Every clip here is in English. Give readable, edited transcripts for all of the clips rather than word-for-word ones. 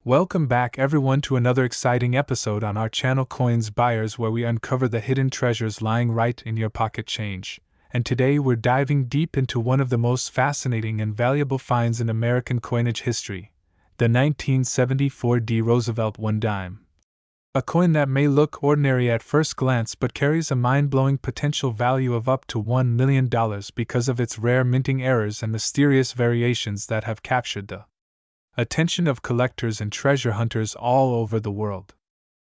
Welcome back, everyone, to another exciting episode on our channel Coins Buyers, where we uncover the hidden treasures lying right in your pocket change. And today we're diving deep into one of the most fascinating and valuable finds in American coinage history, the 1974 Roosevelt 1 dime. A coin that may look ordinary at first glance but carries a mind-blowing potential value of up to $1 million because of its rare minting errors and mysterious variations that have captured the attention of collectors and treasure hunters all over the world.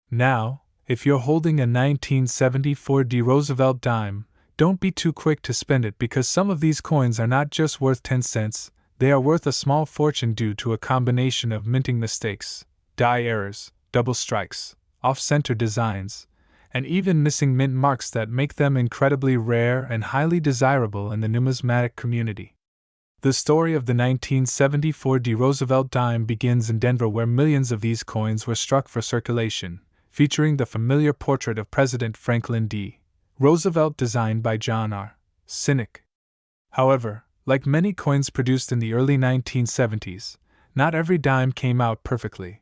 Now, if you're holding a 1974 Roosevelt dime, don't be too quick to spend it, because some of these coins are not just worth 10 cents, they are worth a small fortune due to a combination of minting mistakes, die errors, double strikes, off-center designs, and even missing mint marks that make them incredibly rare and highly desirable in the numismatic community. The story of the 1974 Roosevelt dime begins in Denver, where millions of these coins were struck for circulation, featuring the familiar portrait of President Franklin D. Roosevelt designed by John R. Sinek. However, like many coins produced in the early 1970s, not every dime came out perfectly.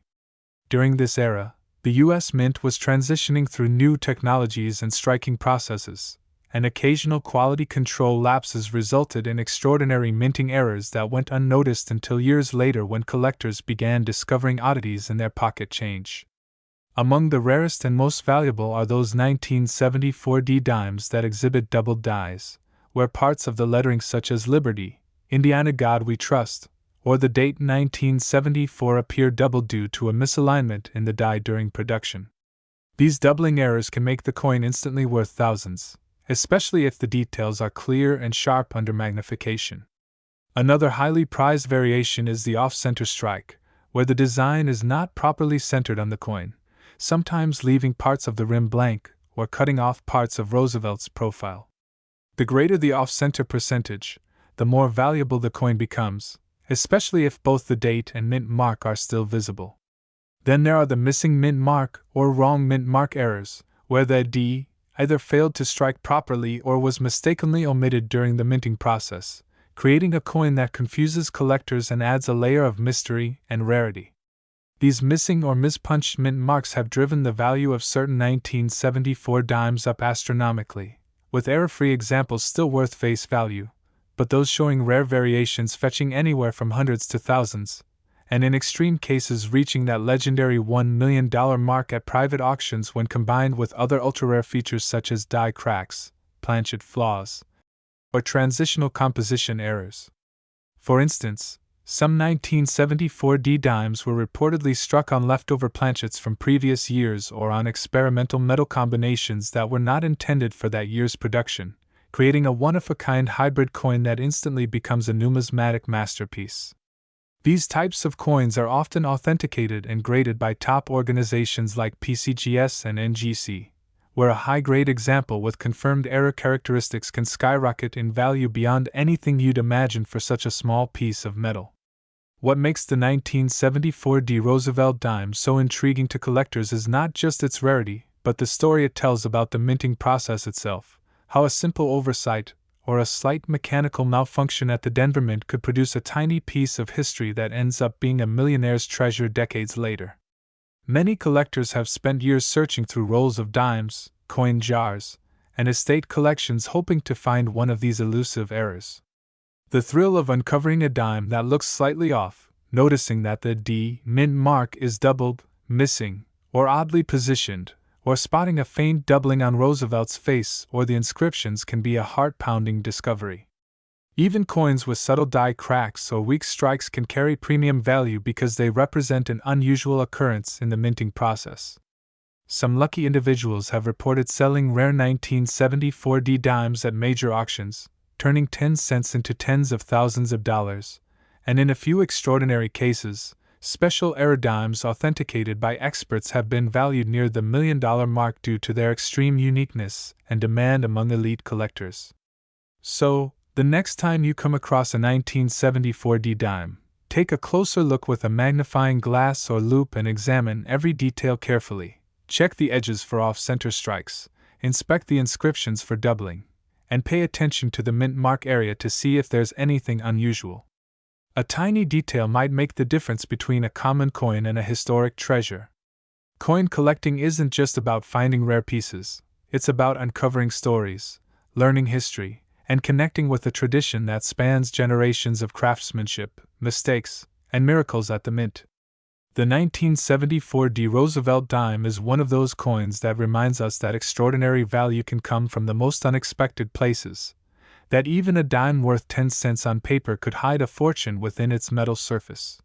During this era, the U.S. Mint was transitioning through new technologies and striking processes, and occasional quality control lapses resulted in extraordinary minting errors that went unnoticed until years later, when collectors began discovering oddities in their pocket change. Among the rarest and most valuable are those 1974 dimes that exhibit doubled dies, where parts of the lettering such as Liberty, Indiana God We Trust, or the date 1974 appear doubled due to a misalignment in the die during production. These doubling errors can make the coin instantly worth thousands, especially if the details are clear and sharp under magnification. Another highly prized variation is the off-center strike, where the design is not properly centered on the coin, sometimes leaving parts of the rim blank or cutting off parts of Roosevelt's profile. The greater the off-center percentage, the more valuable the coin becomes, especially if both the date and mint mark are still visible. Then there are the missing mint mark or wrong mint mark errors, where the D either failed to strike properly or was mistakenly omitted during the minting process, creating a coin that confuses collectors and adds a layer of mystery and rarity. These missing or mispunched mint marks have driven the value of certain 1974 dimes up astronomically, with error-free examples still worth face value, but those showing rare variations fetching anywhere from hundreds to thousands, and in extreme cases reaching that legendary $1 million mark at private auctions when combined with other ultra-rare features such as die cracks, planchet flaws, or transitional composition errors. For instance, some 1974 dimes were reportedly struck on leftover planchets from previous years or on experimental metal combinations that were not intended for that year's production, creating a one-of-a-kind hybrid coin that instantly becomes a numismatic masterpiece. These types of coins are often authenticated and graded by top organizations like PCGS and NGC, where a high-grade example with confirmed error characteristics can skyrocket in value beyond anything you'd imagine for such a small piece of metal. What makes the 1974 Roosevelt dime so intriguing to collectors is not just its rarity, but the story it tells about the minting process itself, how a simple oversight or a slight mechanical malfunction at the Denver Mint could produce a tiny piece of history that ends up being a millionaire's treasure decades later. Many collectors have spent years searching through rolls of dimes, coin jars, and estate collections hoping to find one of these elusive errors. The thrill of uncovering a dime that looks slightly off, noticing that the D mint mark is doubled, missing, or oddly positioned, or spotting a faint doubling on Roosevelt's face or the inscriptions can be a heart-pounding discovery. Even coins with subtle die cracks or weak strikes can carry premium value because they represent an unusual occurrence in the minting process. Some lucky individuals have reported selling rare 1974 dimes at major auctions, turning 10 cents into tens of thousands of dollars, and in a few extraordinary cases, special error dimes authenticated by experts have been valued near the $1 million mark due to their extreme uniqueness and demand among elite collectors. So, the next time you come across a 1974 dime, take a closer look with a magnifying glass or loupe and examine every detail carefully. Check the edges for off-center strikes, inspect the inscriptions for doubling, and pay attention to the mint mark area to see if there's anything unusual. A tiny detail might make the difference between a common coin and a historic treasure. Coin collecting isn't just about finding rare pieces, it's about uncovering stories, learning history, and connecting with a tradition that spans generations of craftsmanship, mistakes, and miracles at the mint. The 1974 Roosevelt dime is one of those coins that reminds us that extraordinary value can come from the most unexpected places, that even a dime worth 10 cents on paper could hide a fortune within its metal surface.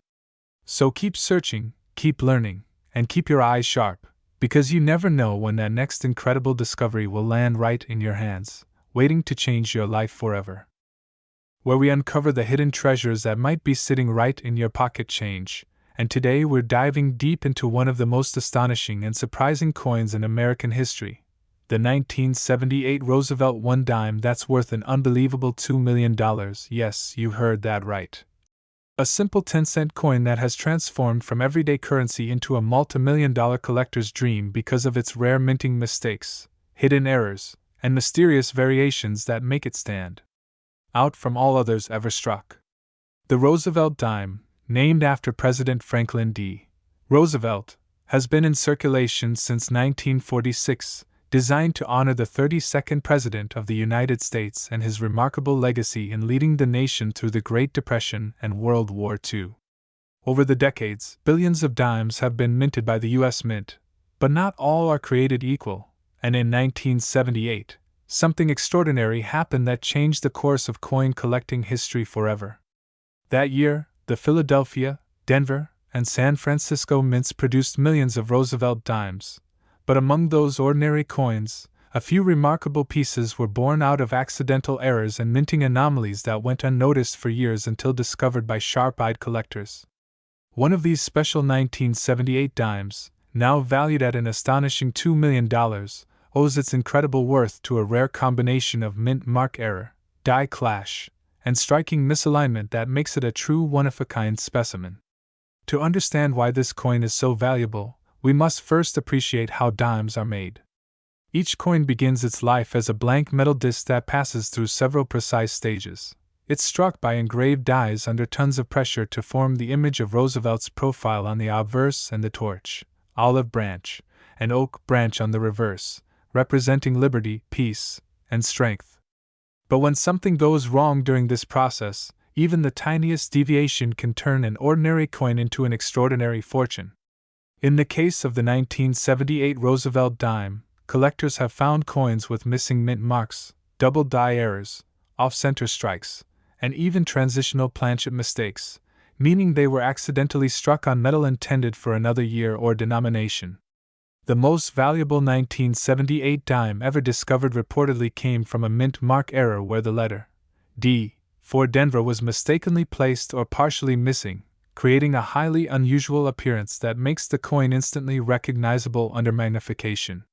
So keep searching, keep learning, and keep your eyes sharp, because you never know when that next incredible discovery will land right in your hands, waiting to change your life forever. Where we uncover the hidden treasures that might be sitting right in your pocket change, and today we're diving deep into one of the most astonishing and surprising coins in American history. The 1978 Roosevelt one dime that's worth an unbelievable $2 million. Yes, you heard that right. A simple 10-cent coin that has transformed from everyday currency into a multi-million-dollar collector's dream because of its rare minting mistakes, hidden errors, and mysterious variations that make it stand out from all others ever struck. The Roosevelt dime, named after President Franklin D. Roosevelt, has been in circulation since 1946, designed to honor the 32nd President of the United States and his remarkable legacy in leading the nation through the Great Depression and World War II. Over the decades, billions of dimes have been minted by the U.S. Mint, but not all are created equal, and in 1978, something extraordinary happened that changed the course of coin collecting history forever. That year, the Philadelphia, Denver, and San Francisco mints produced millions of Roosevelt dimes. But among those ordinary coins, a few remarkable pieces were born out of accidental errors and minting anomalies that went unnoticed for years until discovered by sharp-eyed collectors. One of these special 1978 dimes, now valued at an astonishing $2 million, owes its incredible worth to a rare combination of mint mark error, die clash, and striking misalignment that makes it a true one-of-a-kind specimen. To understand why this coin is so valuable, we must first appreciate how dimes are made. Each coin begins its life as a blank metal disc that passes through several precise stages. It's struck by engraved dies under tons of pressure to form the image of Roosevelt's profile on the obverse and the torch, olive branch, and oak branch on the reverse, representing liberty, peace, and strength. But when something goes wrong during this process, even the tiniest deviation can turn an ordinary coin into an extraordinary fortune. In the case of the 1978 Roosevelt dime, collectors have found coins with missing mint marks, double die errors, off-center strikes, and even transitional planchet mistakes, meaning they were accidentally struck on metal intended for another year or denomination. The most valuable 1978 dime ever discovered reportedly came from a mint mark error where the letter D for Denver was mistakenly placed or partially missing, creating a highly unusual appearance that makes the coin instantly recognizable under magnification.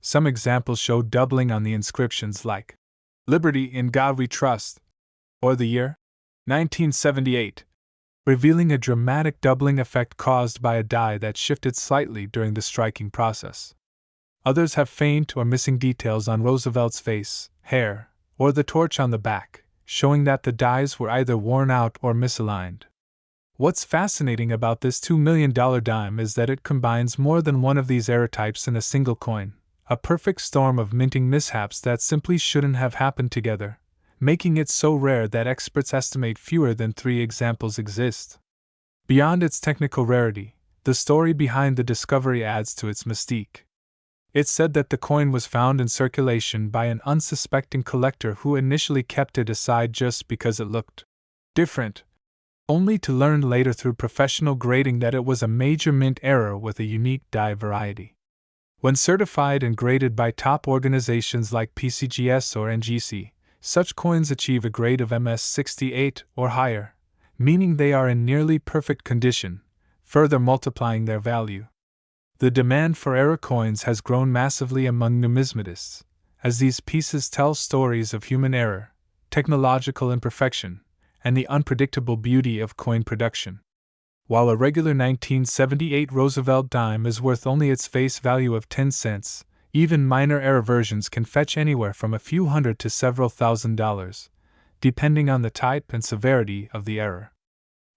Some examples show doubling on the inscriptions like, "Liberty in God We Trust," or the year 1978, revealing a dramatic doubling effect caused by a die that shifted slightly during the striking process. Others have faint or missing details on Roosevelt's face, hair, or the torch on the back, showing that the dies were either worn out or misaligned. What's fascinating about this $2 million dime is that it combines more than one of these error types in a single coin, a perfect storm of minting mishaps that simply shouldn't have happened together, making it so rare that experts estimate fewer than 3 examples exist. Beyond its technical rarity, the story behind the discovery adds to its mystique. It's said that the coin was found in circulation by an unsuspecting collector who initially kept it aside just because it looked different, only to learn later through professional grading that it was a major mint error with a unique die variety. When certified and graded by top organizations like PCGS or NGC, such coins achieve a grade of MS68 or higher, meaning they are in nearly perfect condition, further multiplying their value. The demand for error coins has grown massively among numismatists, as these pieces tell stories of human error, technological imperfection, and the unpredictable beauty of coin production. While a regular 1978 Roosevelt dime is worth only its face value of 10 cents, even minor error versions can fetch anywhere from a few hundred to several $1,000s, depending on the type and severity of the error.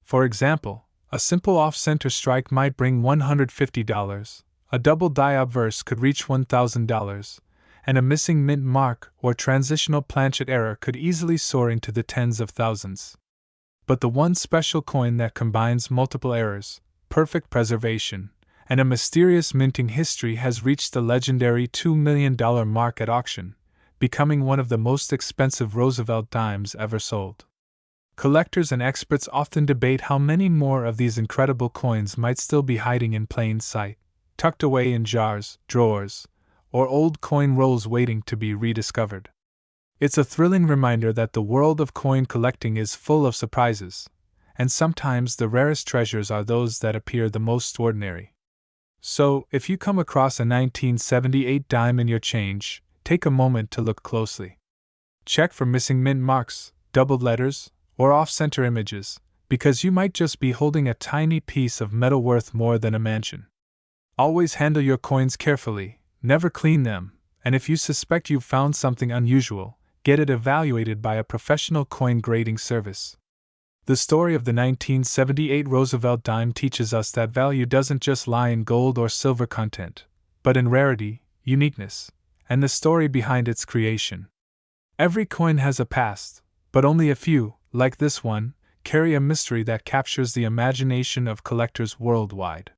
For example, a simple off-center strike might bring $150, a double die obverse could reach $1,000, and a missing mint mark or transitional planchet error could easily soar into the tens of thousands. But the one special coin that combines multiple errors, perfect preservation, and a mysterious minting history has reached the legendary $2 million mark at auction, becoming one of the most expensive Roosevelt dimes ever sold. Collectors and experts often debate how many more of these incredible coins might still be hiding in plain sight, tucked away in jars, drawers, or old coin rolls waiting to be rediscovered. It's a thrilling reminder that the world of coin collecting is full of surprises, and sometimes the rarest treasures are those that appear the most ordinary. So, if you come across a 1978 dime in your change, take a moment to look closely. Check for missing mint marks, doubled letters, or off-center images, because you might just be holding a tiny piece of metal worth more than a mansion. Always handle your coins carefully, never clean them, and if you suspect you've found something unusual, get it evaluated by a professional coin grading service. The story of the 1978 Roosevelt dime teaches us that value doesn't just lie in gold or silver content, but in rarity, uniqueness, and the story behind its creation. Every coin has a past, but only a few, like this one, carry a mystery that captures the imagination of collectors worldwide.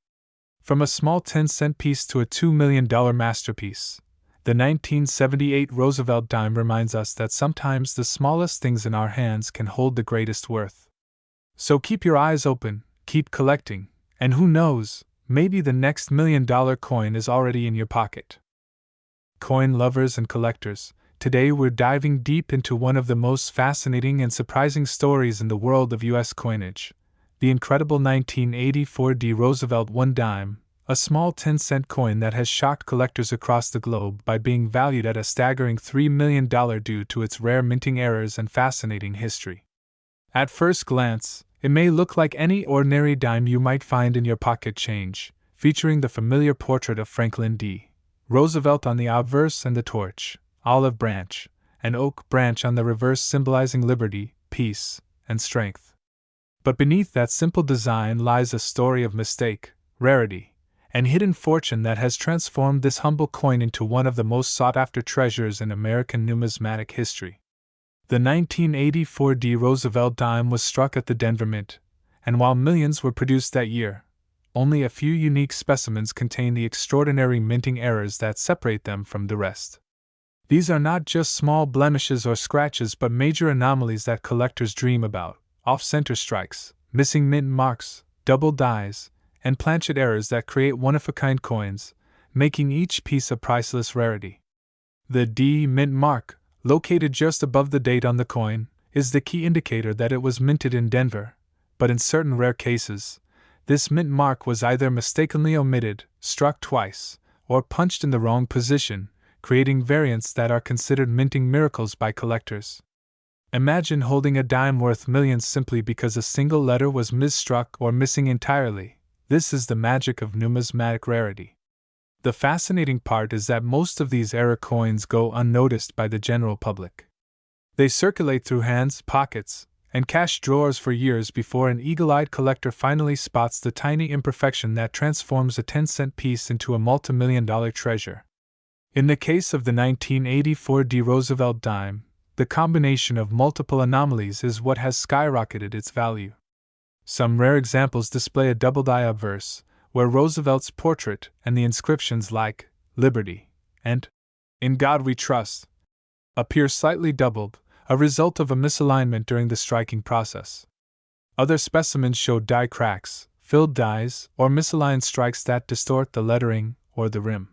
From a small 10-cent piece to a $2 million masterpiece, the 1978 Roosevelt dime reminds us that sometimes the smallest things in our hands can hold the greatest worth. So keep your eyes open, keep collecting, and who knows, maybe the next $1 million coin is already in your pocket. Coin lovers and collectors, today we're diving deep into one of the most fascinating and surprising stories in the world of U.S. coinage, the incredible 1984 Roosevelt 1 dime, a small 10-cent coin that has shocked collectors across the globe by being valued at a staggering $3 million due to its rare minting errors and fascinating history. At first glance, it may look like any ordinary dime you might find in your pocket change, featuring the familiar portrait of Franklin D. Roosevelt on the obverse and the torch, olive branch, and oak branch on the reverse symbolizing liberty, peace, and strength. But beneath that simple design lies a story of mistake, rarity, and hidden fortune that has transformed this humble coin into one of the most sought-after treasures in American numismatic history. The 1984 Roosevelt dime was struck at the Denver Mint, and while millions were produced that year, only a few unique specimens contain the extraordinary minting errors that separate them from the rest. These are not just small blemishes or scratches but major anomalies that collectors dream about: off-center strikes, missing mint marks, double dies, and planchet errors that create one-of-a-kind coins, making each piece a priceless rarity. The D mint mark, located just above the date on the coin, is the key indicator that it was minted in Denver, but in certain rare cases, this mint mark was either mistakenly omitted, struck twice, or punched in the wrong position, creating variants that are considered minting miracles by collectors. Imagine holding a dime worth millions simply because a single letter was misstruck or missing entirely. This is the magic of numismatic rarity. The fascinating part is that most of these error coins go unnoticed by the general public. They circulate through hands, pockets, and cash drawers for years before an eagle-eyed collector finally spots the tiny imperfection that transforms a 10-cent piece into a multi-million-dollar treasure. In the case of the 1984 Roosevelt dime, the combination of multiple anomalies is what has skyrocketed its value. Some rare examples display a double die obverse, where Roosevelt's portrait and the inscriptions like "Liberty" and "In God We Trust" appear slightly doubled, a result of a misalignment during the striking process. Other specimens show die cracks, filled dies, or misaligned strikes that distort the lettering or the rim.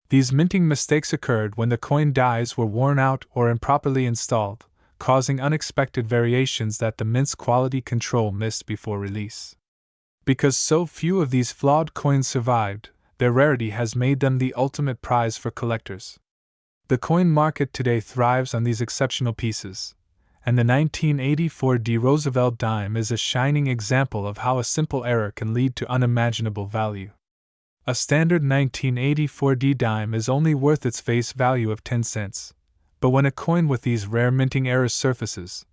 These minting mistakes occurred when the coin dies were worn out or improperly installed, causing unexpected variations that the mint's quality control missed before release. Because so few of these flawed coins survived, their rarity has made them the ultimate prize for collectors. The coin market today thrives on these exceptional pieces, and the 1984 Roosevelt dime is a shining example of how a simple error can lead to unimaginable value. A standard 1984 dime is only worth its face value of 10 cents, but when a coin with these rare minting errors surfaces,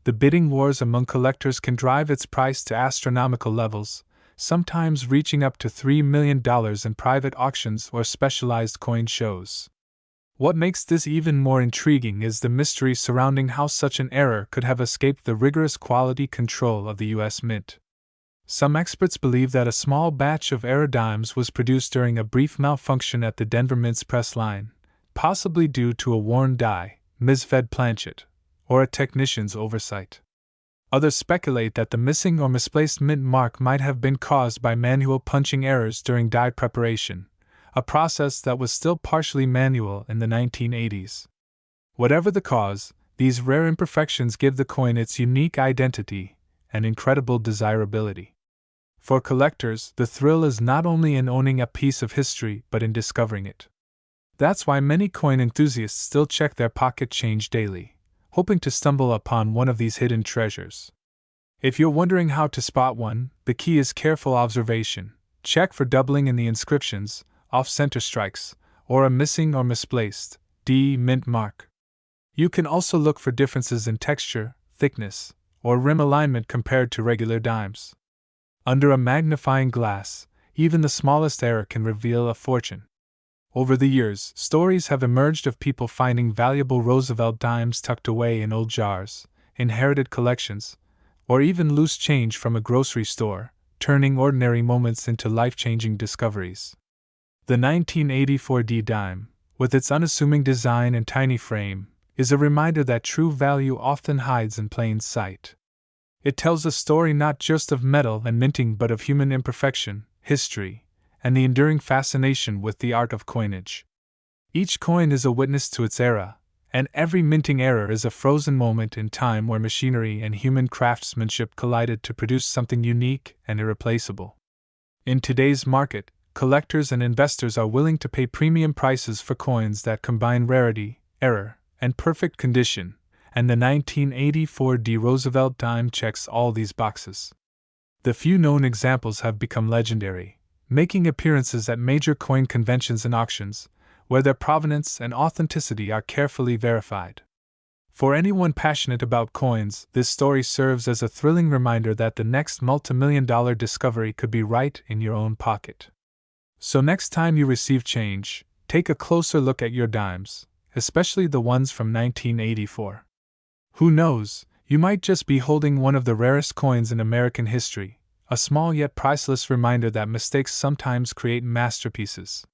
The bidding wars among collectors can drive its price to astronomical levels, sometimes reaching up to $3 million in private auctions or specialized coin shows. What makes this even more intriguing is the mystery surrounding how such an error could have escaped the rigorous quality control of the U.S. Mint. Some experts believe that a small batch of error dimes was produced during a brief malfunction at the Denver Mint's press line, possibly due to a worn die, misfed planchet, or a technician's oversight. Others speculate that the missing or misplaced mint mark might have been caused by manual punching errors during die preparation, a process that was still partially manual in the 1980s. Whatever the cause, these rare imperfections give the coin its unique identity and incredible desirability. For collectors, the thrill is not only in owning a piece of history but in discovering it. That's why many coin enthusiasts still check their pocket change daily, hoping to stumble upon one of these hidden treasures. If you're wondering how to spot one, the key is careful observation. Check for doubling in the inscriptions, off-center strikes, or a missing or misplaced mint mark. You can also look for differences in texture, thickness, or rim alignment compared to regular dimes. Under a magnifying glass, even the smallest error can reveal a fortune. Over the years, stories have emerged of people finding valuable Roosevelt dimes tucked away in old jars, inherited collections, or even loose change from a grocery store, turning ordinary moments into life-changing discoveries. The 1984 D dime, with its unassuming design and tiny frame, is a reminder that true value often hides in plain sight. It tells a story not just of metal and minting but of human imperfection, history, and the enduring fascination with the art of coinage. Each coin is a witness to its era, and every minting error is a frozen moment in time where machinery and human craftsmanship collided to produce something unique and irreplaceable. In today's market, collectors and investors are willing to pay premium prices for coins that combine rarity, error, and perfect condition, and the 1984 D Roosevelt dime checks all these boxes. The few known examples have become legendary, making appearances at major coin conventions and auctions, where their provenance and authenticity are carefully verified. For anyone passionate about coins, this story serves as a thrilling reminder that the next multi-million-dollar discovery could be right in your own pocket. So next time you receive change, take a closer look at your dimes, especially the ones from 1984. Who knows, you might just be holding one of the rarest coins in American history, a small yet priceless reminder that mistakes sometimes create masterpieces.